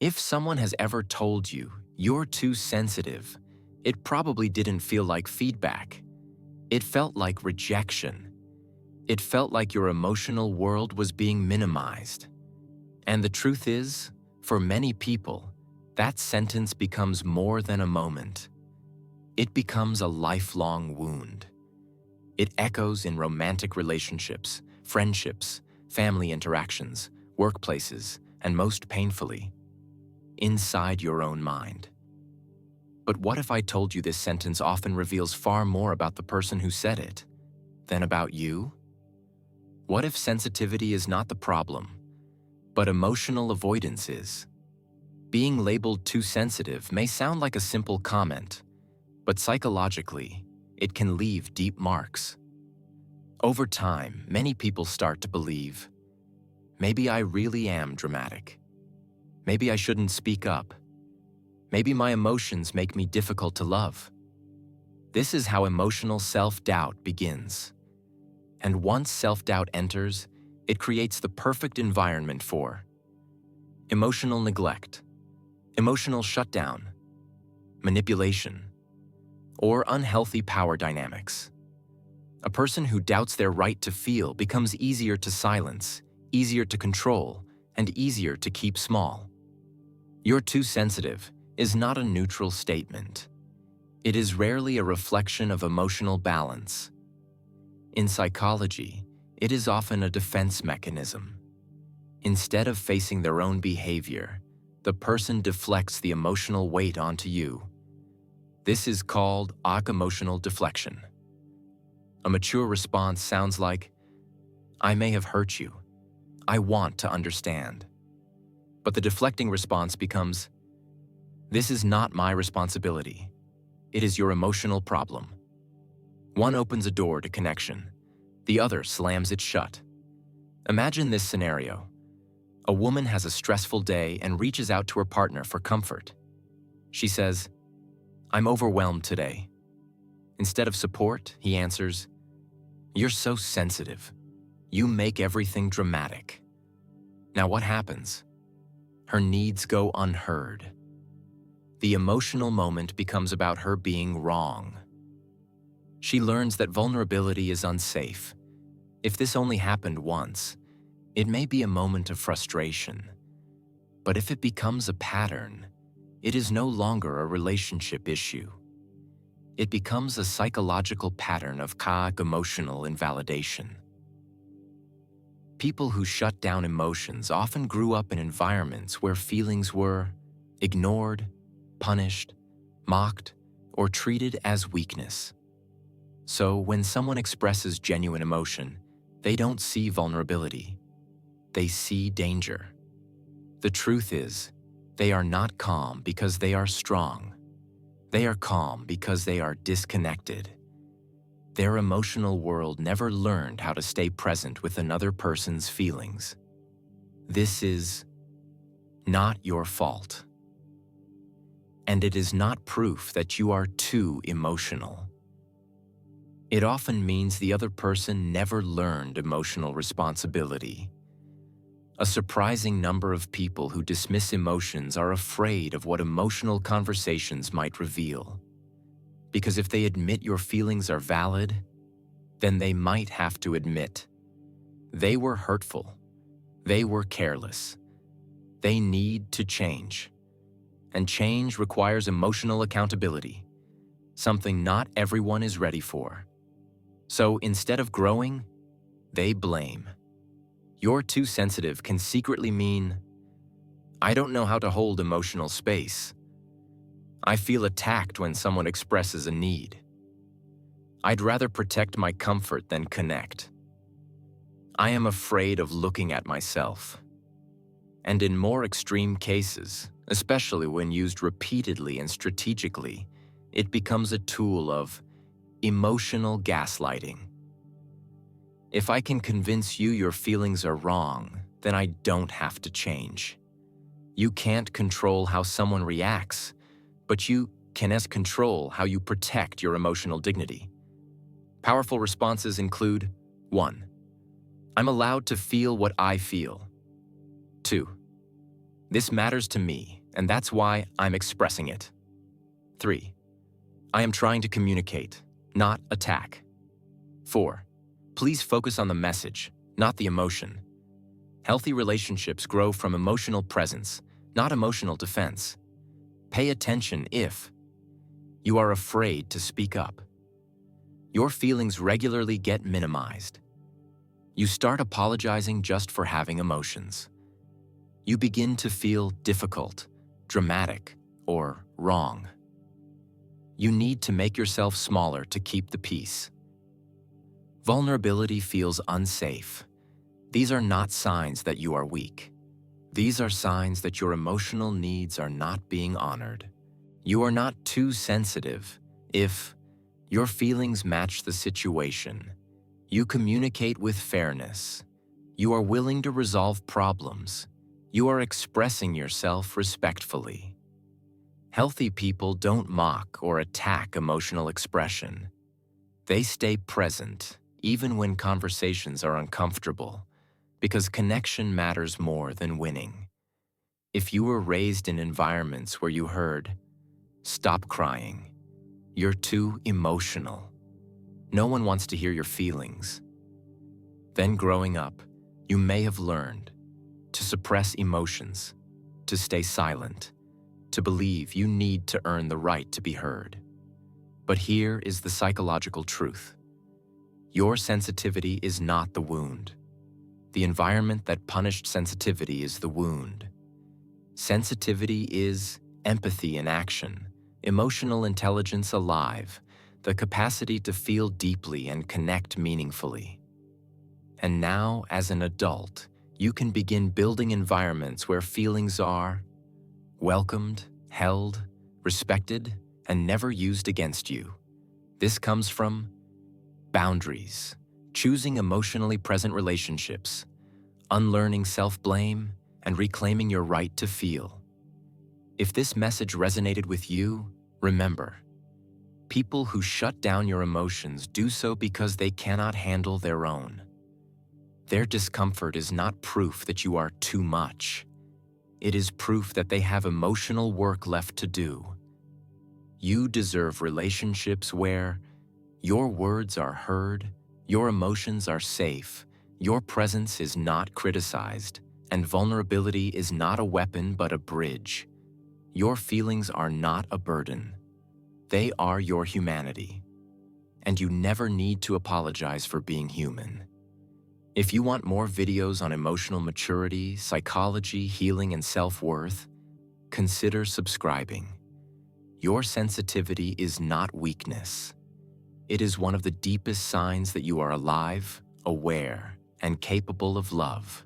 If someone has ever told you you're too sensitive, it probably didn't feel like feedback. It felt like rejection. It felt like your emotional world was being minimized. And the truth is, for many people, that sentence becomes more than a moment. It becomes a lifelong wound. It echoes in romantic relationships, friendships, family interactions, workplaces, and most painfully, inside your own mind. But what if I told you this sentence often reveals far more about the person who said it than about you? What if sensitivity is not the problem, but emotional avoidance is? Being labeled too sensitive may sound like a simple comment, but psychologically, it can leave deep marks. Over time, many people start to believe, maybe I really am dramatic. Maybe I shouldn't speak up. Maybe my emotions make me difficult to love. This is how emotional self-doubt begins. And once self-doubt enters, it creates the perfect environment for emotional neglect, emotional shutdown, manipulation, or unhealthy power dynamics. A person who doubts their right to feel becomes easier to silence, easier to control, and easier to keep small. "You're too sensitive" is not a neutral statement. It is rarely a reflection of emotional balance. In psychology, it is often a defense mechanism. Instead of facing their own behavior, the person deflects the emotional weight onto you. This is called emotional deflection. A mature response sounds like, "I may have hurt you. I want to understand." But the deflecting response becomes, "This is not my responsibility. It is your emotional problem." One opens a door to connection. The other slams it shut. Imagine this scenario. A woman has a stressful day and reaches out to her partner for comfort. She says, "I'm overwhelmed today." Instead of support, he answers, "You're so sensitive. You make everything dramatic." Now what happens? Her needs go unheard. The emotional moment becomes about her being wrong. She learns that vulnerability is unsafe. If this only happened once, it may be a moment of frustration. But if it becomes a pattern, it is no longer a relationship issue. It becomes a psychological pattern of emotional invalidation. People who shut down emotions often grew up in environments where feelings were ignored, punished, mocked, or treated as weakness. So when someone expresses genuine emotion, they don't see vulnerability. They see danger. The truth is, they are not calm because they are strong. They are calm because they are disconnected. Their emotional world never learned how to stay present with another person's feelings. This is not your fault. And it is not proof that you are too emotional. It often means the other person never learned emotional responsibility. A surprising number of people who dismiss emotions are afraid of what emotional conversations might reveal. Because if they admit your feelings are valid, then they might have to admit they were hurtful, they were careless, they need to change. And change requires emotional accountability, something not everyone is ready for. So instead of growing, they blame. "You're too sensitive" can secretly mean, "I don't know how to hold emotional space. I feel attacked when someone expresses a need. I'd rather protect my comfort than connect. I am afraid of looking at myself." And in more extreme cases, especially when used repeatedly and strategically, it becomes a tool of emotional gaslighting. If I can convince you your feelings are wrong, then I don't have to change. You can't control how someone reacts, but you can control how you protect your emotional dignity. Powerful responses include: 1. I'm allowed to feel what I feel. 2. This matters to me, and that's why I'm expressing it. 3. I am trying to communicate, not attack. 4. Please focus on the message, not the emotion. Healthy relationships grow from emotional presence, not emotional defense. Pay attention if you are afraid to speak up. Your feelings regularly get minimized. You start apologizing just for having emotions. You begin to feel difficult, dramatic, or wrong. You need to make yourself smaller to keep the peace. Vulnerability feels unsafe. These are not signs that you are weak. These are signs that your emotional needs are not being honored. You are not too sensitive if your feelings match the situation. You communicate with fairness. You are willing to resolve problems. You are expressing yourself respectfully. Healthy people don't mock or attack emotional expression. They stay present, even when conversations are uncomfortable, because connection matters more than winning. If you were raised in environments where you heard, "Stop crying. You're too emotional. No one wants to hear your feelings," then growing up, you may have learned to suppress emotions, to stay silent, to believe you need to earn the right to be heard. But here is the psychological truth. Your sensitivity is not the wound. The environment that punished sensitivity is the wound. Sensitivity is empathy in action, emotional intelligence alive, the capacity to feel deeply and connect meaningfully. And now, as an adult, you can begin building environments where feelings are welcomed, held, respected, and never used against you. This comes from boundaries, choosing emotionally present relationships, unlearning self-blame, and reclaiming your right to feel. If this message resonated with you, remember, people who shut down your emotions do so because they cannot handle their own. Their discomfort is not proof that you are too much. It is proof that they have emotional work left to do. You deserve relationships where your words are heard, your emotions are safe, your presence is not criticized, and vulnerability is not a weapon but a bridge. Your feelings are not a burden. They are your humanity. And you never need to apologize for being human. If you want more videos on emotional maturity, psychology, healing, and self-worth, consider subscribing. Your sensitivity is not weakness. It is one of the deepest signs that you are alive, aware, and capable of love.